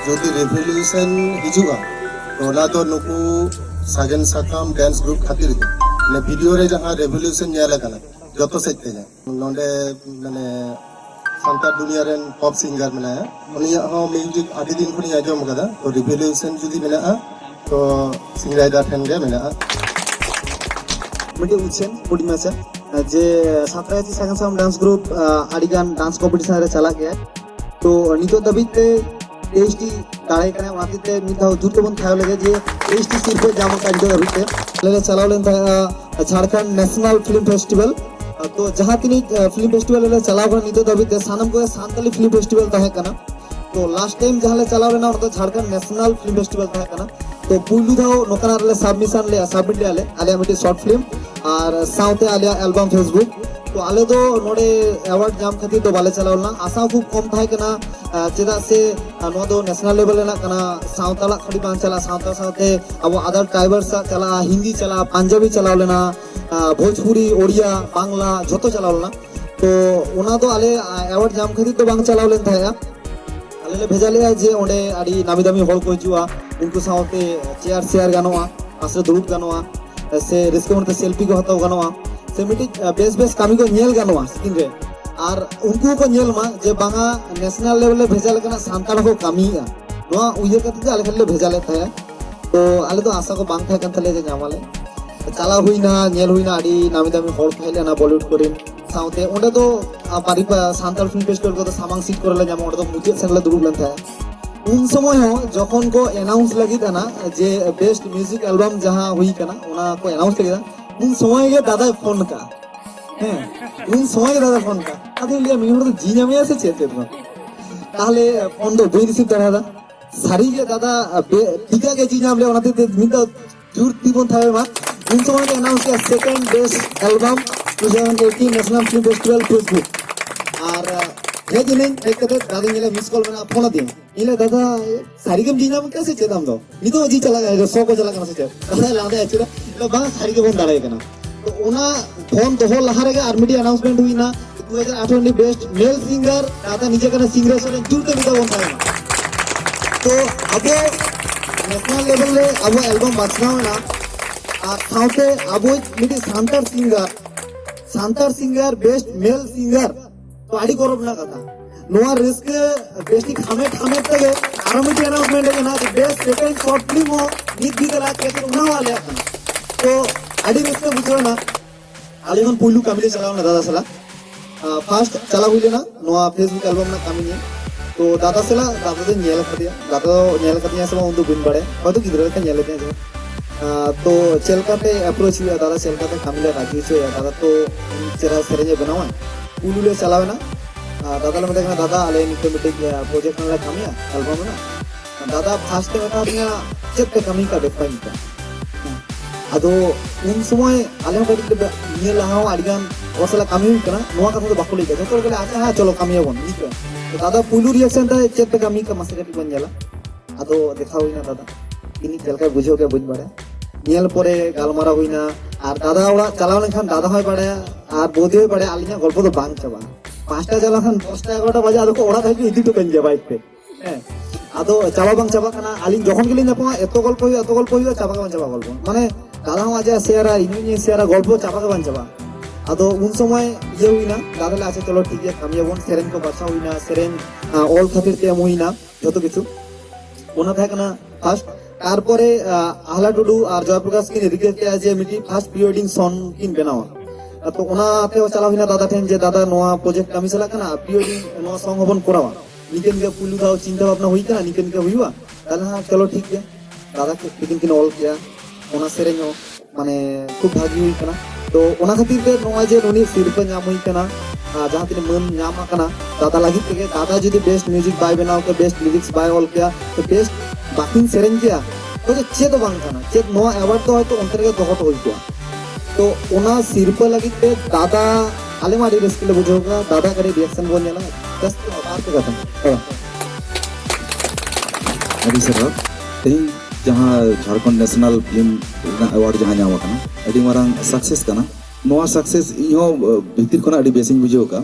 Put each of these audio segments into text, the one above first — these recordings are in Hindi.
যদি রেভলিউশন হিজুগা ওলা তো নুকু সাগেন সাকাম ডান্স গ্রুপ খাতির মানে ভিডিও রে যাহা রেভলিউশন নেলা কানা যত সেতে যায় নন্ডে মানে সান্তার দুনিয়া রেন পপ সিঙ্গার মেনায়া উনিয়া হো মিউজিক আদি দিন খুনি আজম কাদা তো রেভলিউশন যদি মেনায়া তো সিংরাইদার ঠেন গে মেনায়া मिट्टी उच्छेन पुडी माचा जे सातराजी सागन साम डांस ग्रुप आडिगान डांस कॉम्पिटिशन रे चला गया तो नितो दबिते टेस्टी दाड़ाई कने वातिते मिथाव जुटे बन थायो लगे जे टेस्टी सिर्फ जामा का नितो दबिते लेले चलावलेन था झारखंड नेशनल फिल्म फेस्टिवल तो जहां तिनी फिल्म फेस्टिवल ले चलाव नितो दबिते सानम को सांतली फिल्म फेस्टिवल ताहे कना तो लास्ट टाइम जहां ले चलावलेन और झारखंड नेशनल फिल्म फेस्टिवल ताहे कना तो पुलु दाव नोकना रे सबमिशन ले सबमिट ले आले मिटी शॉर्ट फिल्म और साउथ आलिया एल्बम फेसबुक तो आले दो नोडे अवार्ड जाम खातिर तो बाले चलावलना आशा खूब कम थाय कना चेदा से नो दो नेशनल लेवल ना कना साउथाला खड़ी बान चला साउथा साउथे अब अदर ट्राइबल्स चला हिंदी चला पंजाबी चलावलना भोजपुरी ओडिया बांग्ला जतो चलावलना तो ओना दो आले अवार्ड जाम खातिर तो बांग चलावलन थाया आले ले भेजाले जे ओंडे आडी नामी दामी होल को जुआ उनको साउथे चेयर शेयर गानोआ आसे दुरुब गानोआ से रिस्क में सेल्फी को हताव गनवा से मिटी बेस बेस कामी को नेल गनवा स्किन रे और उनको को नेल मा जे बांगा नेशनल लेवल ले भेजा लेकना सांताल को कामीया नोआ उये कते आले खले भेजा ले थाया तो आले तो आशा को बांग थाय कन थले जे जामाले चला हुईना नेल हुईना आडी नामी दामी होल खाइले ना बॉलीवुड करिन साउथे ओंडे तो पारी सांताल फिल्म फेस्टिवल को तो सामांग सीट करले जामा ओंडे तो मुझे सेनले दुरुब लन थाया उन समय हो जखन को अनाउंस लगी था ना जे बेस्ट म्यूजिक एल्बम जहां हुई कना ओना को अनाउंस लगी था उन समय के दादा फोन का हैं उन समय के दादा फोन का आदि लिया मिनोर तो जी नामे से चेते तो ताहले फोन दो बेई रिसीव करा था सारी के दादा टीका के जी नाम ले ओना ते मिन तो जूर तीबन थावे मा उन समय के अनाउंस किया second best album 2018 national film festival Facebook और हे दिन एक कते दादा ने मिस कॉल में फोन दिया इले दादा सारी के जीना में कैसे चेताम दो नी तो जी चला गया सो को चला करना से दादा लादे एक्चुअली तो बा सारी के फोन दाड़ाय कना तो ओना फोन तो हो लहारे के आर्मी अनाउंसमेंट हुई ना 2018 में बेस्ट मेल सिंगर दादा निजे कना सिंगर से जुड़ते भी बोल था तो अब नेशनल लेवल ले अब एल्बम बचना ना और साउथे अब मिटी सांतर सिंगर बेस्ट मेल सिंगर तो आड़ी गौरव ना कथा नोआ रिस्क बेस्टी खामे तगे आरमिटी अनाउंसमेंट है ना बेस्ट सेकंड शॉर्ट फिल्म हो नीत भी कला के उना वाले तो आड़ी रिस्क बुझो ना आले मन पुलु कामिले चलाओ ना दादा सला फर्स्ट चला हुई ना नोआ फेसबुक एल्बम ना कामिने तो दादा सला दादा दे नेल खदिया सब उन बिन बड़े हयतो गिदरा का नेल लेते हैं तो चेलकाते अप्रोच हुआ दादा चेलकाते कामिले राजी से दादा तो चेहरा सेरेंजे बनावा पुलु ले चलावे ना दादा ले देखना दादा आले निको मिटे प्रोजेक्ट ना कामिया एल्बम ना दादा फास्ट में ना दिया चेक कमी का देखा निका अदो उन समय आले को ये लहाओ आडिगान ओसला कामी कना नोआ का तो बाकुली के तो बोले अच्छा हां चलो कामिया बन निका तो दादा पुलु रिएक्शन था चेक कामी का मसले बन जाला अदो देखा हुई ना दादा इनी चलका बुझो के बुझ बारे नेल परे गालमारा हुईना और दादा ओड़ा चलाव लेखान दादा होय बाड़े और बोदी होय बाड़े आलिना गल्प तो बांग चाबा 5टा चला खान 10टा 11टा बजे आदो को ओड़ा थाकि इदी तो कन जा बाइक पे हैं आदो चाबा बांग चाबा कना आलिन जखन गेलिन जापा एतो गल्प होय चाबा बांग चाबा गल्प माने दादा आजा शेरा इनी शेरा गल्प चाबा बांग चाबा आदो उन समय ये हुईना दादा ले आछे चलो ठीक है कामिया बोन सेरेन को बचा हुईना सेरेन ऑल खातिर ते हुईना जतो किछु ओना थाकना फास्ट तारपरे आहला टुडू और जयप्रकाश की रिक्वेस्ट किया जे मिटी फास्ट प्री वेडिंग सॉन्ग किन बनावा तो ओनाते चला हुईना दादा ठेन जे दादा नोआ प्रोजेक्ट कामी चला कना प्री वेडिंग नोआ सॉन्ग हबन करावा निकेन के पुलु दाव चिंता भावना हुई कना निकेन के हुईवा ताला हां चलो ठीक है दादा के किन ऑल किया ओना सेरेनो माने खूब भागी हुई कना तो ओना खातिर के नोआ जे नोनी सिरपा नाम हुई कना जहां तिने मन नाम कना दादा लागि के दादा जदी बेस्ट म्यूजिक बाय बनाओ के बेस्ट लिरिक्स बाय ऑल किया तो बेस्ट बाकिन सेरेन किया तो चेत बांग कना चेत नोआ अवार्ड तो हयतो अंतर्गत दोहत होई गया तो ओना सिरपा लागि के दादा आले माडी रिस्क ले बुझोगा दादा करे रिएक्शन बोल जाला जस्ट बात के खत्म अभी सर जहां झारखंड नेशनल फिल्म अवार्ड जहां नाम कना अडी मारंग सक्सेस कना नोआ सक्सेस इहो भितिर खना अडी बेसिंग बुझो का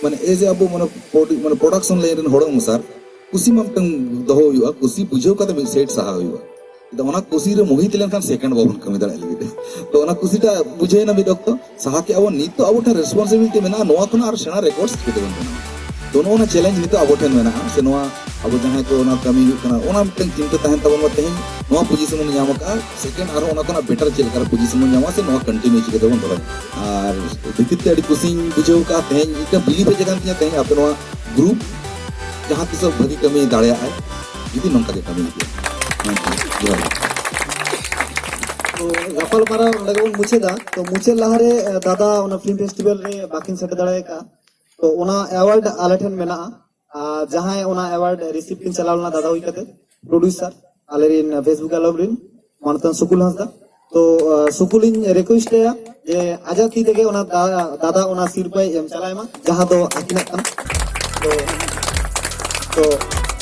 माने एज अबो माने प्रोडक्शन लेन होड़ अनुसार कुसी मामतंग दहो हुआ कुसी बुझाव का मिड सेट सहा हुआ तो ओना कुसी रे मोहित लेनखान सेकंड बाबन कमी दाड़ा लगी तो ओना कुसीटा बुझे ना मिड ऑक्टो सहा के अब नित अब ठा रेस्पॉन्सिबिलिटी मेना नोआ खना आर सेना रिकॉर्ड्स के बन बना दोनों ओना चैलेंज नित अब ठन मेना से नोआ अब जहां को ओना कमी हुकना ओना मिटन चिंता तहन तब मत तेन नोआ पोजीशन में नाम का सेकंड आरो ओना कोना बेटर चेल कर पोजीशन में नामा से नोआ कंटिन्यू चिके दबन दो आर दितिते अडी कुसी बुझाव का तेन इका बिली पे जगन तिया तेन आप नोआ ग्रुप जहां तिस भगी कमी दाड़े आए जुदी नंका के कमी दिया तो गपल मारा लगन मुछेदा तो मुछे लहारे दादा ओना फिल्म फेस्टिवल रे बाकिन सेट दाड़े का तो ओना अवार्ड आलेठन मेना जहां ओना अवार्ड रिसीव किन चलावना दादा हुई कते प्रोड्यूसर आलेरिन फेसबुक अलबरिन मानतन सुकुल हंसदा तो सुकुलिन रिक्वेस्ट है जे आजादी तेगे ओना दादा ओना सिरपय एम चलायमा जहां दो आकिना तो तो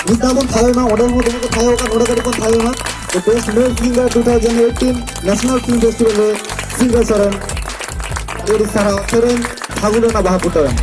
निदामन थायोना ऑर्डर मो देके थायो का नोडा कड़ी थायोना तो best male singer 2018 national film festival में सिंगर सरन ओडिसा सरन फागुलना बाहापुटन